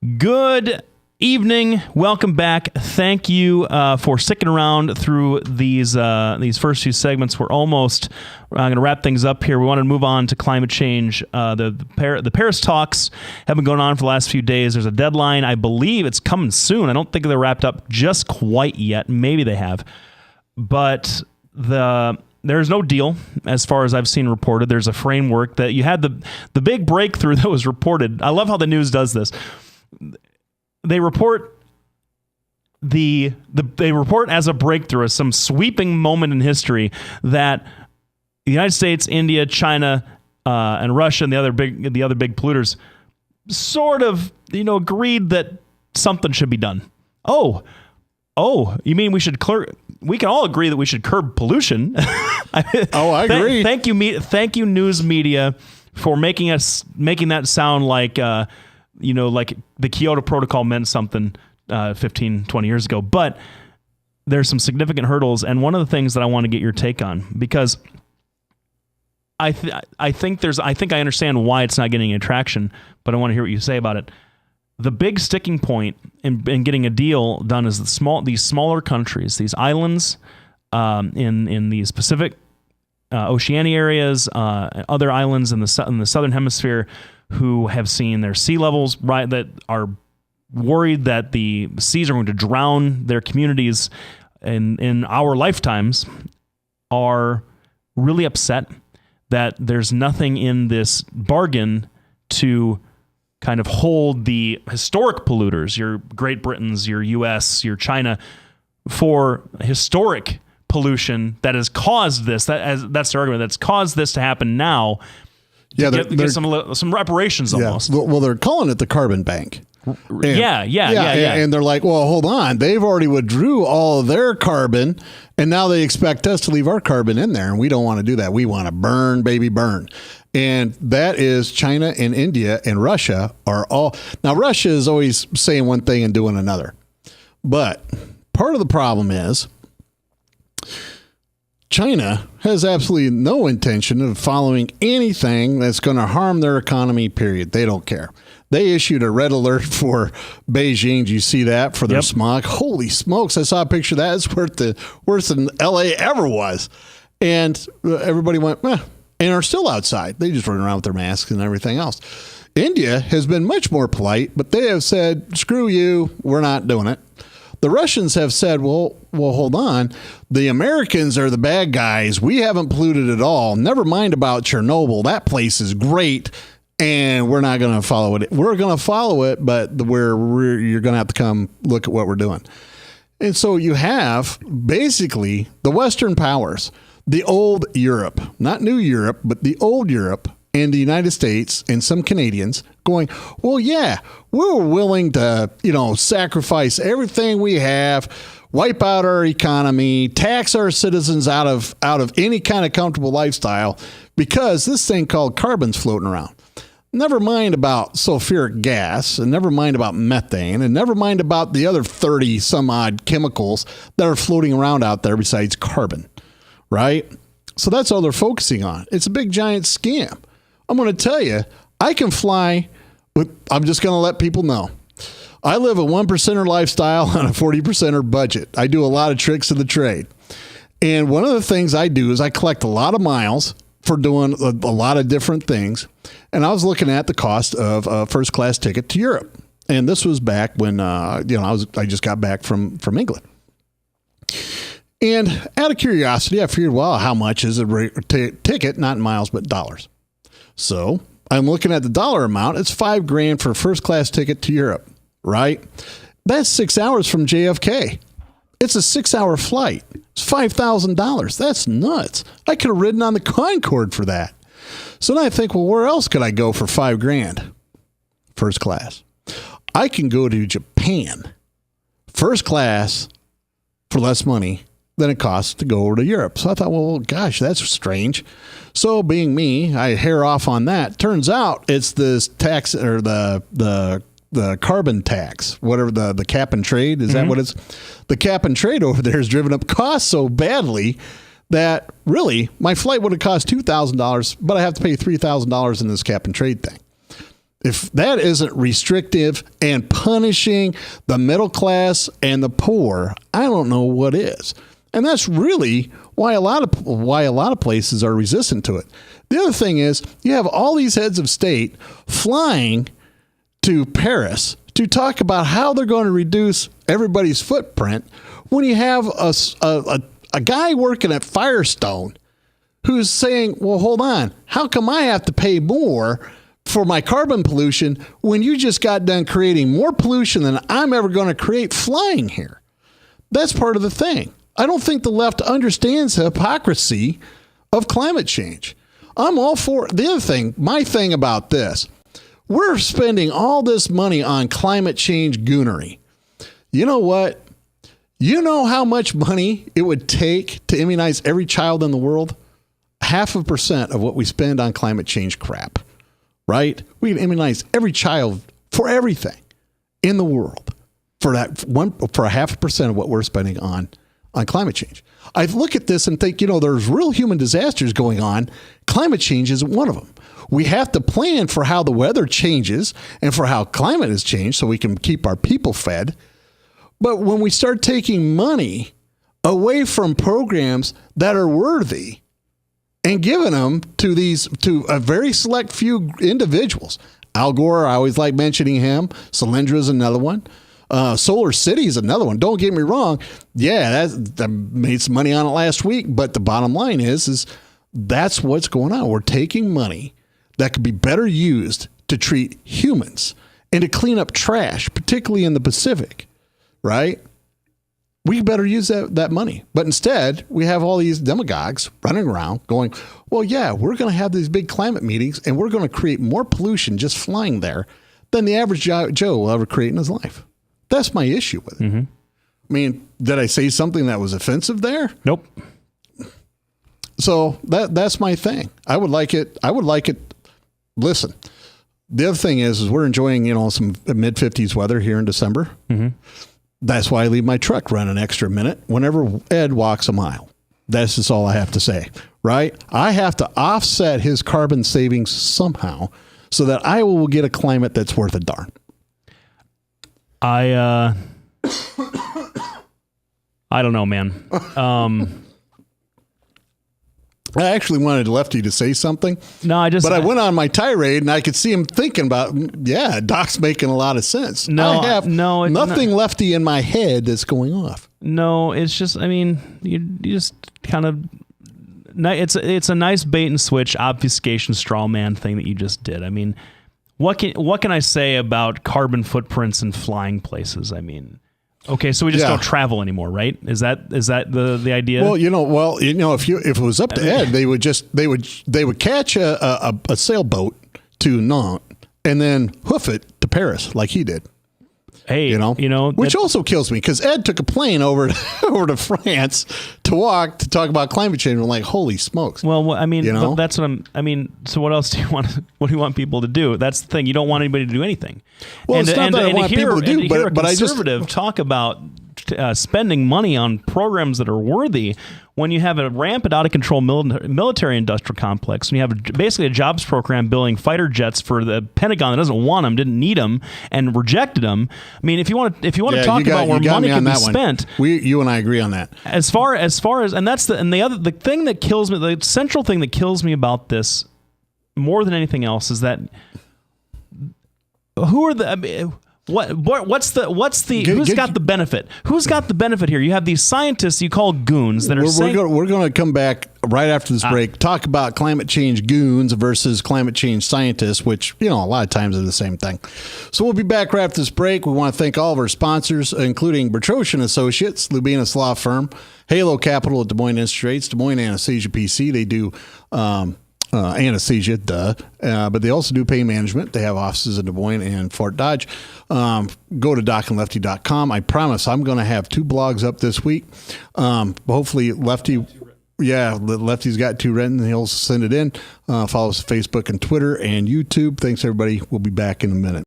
Good evening. Welcome back. Thank you for sticking around through these first few segments. We're almost going to wrap things up here. We want to move on to climate change. The Paris talks have been going on for the last few days. There's a deadline. I believe it's coming soon. I don't think they're wrapped up just quite yet. Maybe they have. But there's no deal as far as I've seen reported. There's a framework that you had the big breakthrough that was reported. I love how the news does this. They report they report as a breakthrough, as some sweeping moment in history, that the United States, India, China, and Russia, and the other big polluters, sort of agreed that something should be done. Oh, you mean we can all agree that we should curb pollution? I agree. Thank you, news media, for making that sound like. Like the Kyoto Protocol meant something 15, 20 years ago. But there's some significant hurdles, and one of the things that I want to get your take on, because I think I understand why it's not getting any traction, but I want to hear what you say about it. The big sticking point in getting a deal done is these smaller countries, these islands in these Pacific, Oceania areas, other islands in the southern hemisphere, who have seen their sea levels rise, that are worried that the seas are going to drown their communities in our lifetimes, are really upset that there's nothing in this bargain to kind of hold the historic polluters, your Great Britons, your U.S., your China, for historic pollution that has caused this. That's their argument. That's caused this to happen now. Yeah, get some reparations almost. Well, they're calling it the carbon bank. Yeah. And they're like, well, hold on. They've already withdrew all of their carbon, and now they expect us to leave our carbon in there, and we don't want to do that. We want to burn, baby, burn. And that is China and India and Russia are all. Now, Russia is always saying one thing and doing another. But part of the problem is China has absolutely no intention of following anything that's going to harm their economy, period. They don't care. They issued a red alert for Beijing. Do you see that for their smog? Holy smokes. I saw a picture of that. It's worse than LA ever was. And everybody went, and are still outside. They just run around with their masks and everything else. India has been much more polite, but they have said, screw you, we're not doing it. The Russians have said, well, hold on. The Americans are the bad guys. We haven't polluted at all. Never mind about Chernobyl. That place is great, and we're not going to follow it. We're going to follow it, but you're going to have to come look at what we're doing. And so you have basically the Western powers, the old Europe, not new Europe, but the old Europe, and the United States and some Canadians going, well, yeah, we're willing to, sacrifice everything we have, wipe out our economy, tax our citizens out of any kind of comfortable lifestyle because this thing called carbon's floating around. Never mind about sulfuric gas, and never mind about methane, and never mind about the other 30 some odd chemicals that are floating around out there besides carbon, right? So that's all they're focusing on. It's a big giant scam. I'm going to tell you, I can fly I'm just going to let people know. I live a 1%er lifestyle on a 40%er budget. I do a lot of tricks of the trade. And one of the things I do is I collect a lot of miles for doing a lot of different things. And I was looking at the cost of a first class ticket to Europe. And this was back when, I just got back from England. And out of curiosity, I figured, well, how much is a ticket, not in miles, but dollars? So I'm looking at the dollar amount. It's $5,000 for a first class ticket to Europe, right? That's 6 hours from JFK. It's a 6-hour flight. It's $5,000. That's nuts. I could have ridden on the Concorde for that. So then I think, well, where else could I go for $5,000? First class. I can go to Japan, first class, for less money than it costs to go over to Europe. So I thought, well, gosh, that's strange. So being me, I hair off on that. Turns out it's this tax or the carbon tax, whatever the cap and trade. Is that what it's? The cap and trade over there has driven up costs so badly that really my flight would have cost $2,000, but I have to pay $3,000 in this cap and trade thing. If that isn't restrictive and punishing the middle class and the poor, I don't know what is. And that's really why a lot of places are resistant to it. The other thing is you have all these heads of state flying to Paris to talk about how they're going to reduce everybody's footprint when you have a guy working at Firestone who's saying, well, hold on, how come I have to pay more for my carbon pollution when you just got done creating more pollution than I'm ever going to create flying here? That's part of the thing. I don't think the left understands the hypocrisy of climate change. I'm all for the other thing. My thing about this, we're spending all this money on climate change goonery. You know what? You know how much money it would take to immunize every child in the world? 0.5% of what we spend on climate change crap, right? We can immunize every child for everything in the world for 0.5% of what we're spending on climate change. I look at this and think, there's real human disasters going on. Climate change isn't one of them. We have to plan for how the weather changes and for how climate has changed so we can keep our people fed. But when we start taking money away from programs that are worthy and giving them to a very select few individuals, Al Gore, I always like mentioning him. Solyndra is another one. Solar City is another one. Don't get me wrong. Yeah, that made some money on it last week. But the bottom line is that's what's going on. We're taking money that could be better used to treat humans and to clean up trash, particularly in the Pacific, right? We better use that money. But instead, we have all these demagogues running around going, well, yeah, we're going to have these big climate meetings and we're going to create more pollution just flying there than the average Joe will ever create in his life. That's my issue with it. Mm-hmm. I mean, did I say something that was offensive there? Nope. So that's my thing. I would like it. Listen, the other thing is we're enjoying, some mid-50s weather here in December. Mm-hmm. That's why I leave my truck run an extra minute whenever Ed walks a mile. That's just all I have to say, right? I have to offset his carbon savings somehow so that I will get a climate that's worth a darn. I don't know, man. I actually wanted Lefty to say something. No, I went on my tirade and I could see him thinking about, yeah, Doc's making a lot of sense. I have nothing Lefty in my head that's going off. No, it's just, you just kind of, it's a nice bait and switch obfuscation straw man thing that you just did. What can I say about carbon footprints and flying places? Okay, so we just don't travel anymore, right? Is that the idea? Well, if it was up to Ed, they would catch a sailboat to Nantes and then hoof it to Paris like he did. Hey, which also kills me because Ed took a plane over to France to talk about climate change. I'm like, holy smokes. Well, but that's what so what else do you want? What do you want people to do? That's the thing. You don't want anybody to do anything. Well, it's not that I want people to do, but I just talk about spending money on programs that are worthy when you have a rampant, out of control military industrial complex, when you have basically a jobs program building fighter jets for the Pentagon that doesn't want them, didn't need them, and rejected them. If you want to talk about where money can be spent, you and I agree on that. As far as the thing that kills me, the central thing that kills me about this more than anything else is that who's got the benefit? Who's got the benefit here? You have these scientists you call goons that are saying... We're going to come back right after this break, talk about climate change goons versus climate change scientists, which, a lot of times are the same thing. So we'll be back right after this break. We want to thank all of our sponsors, including Bertrosian Associates, Lubinas Law Firm, Halo Capital at Des Moines Institute, Des Moines Anesthesia PC. They do... anesthesia, but they also do pain management. They have offices in Des Moines and Fort Dodge. Go to docandlefty.com. I promise I'm going to have 2 blogs up this week. Hopefully Lefty's got 2 written. He'll send it in. Follow us on Facebook and Twitter and YouTube. Thanks, everybody. We'll be back in a minute.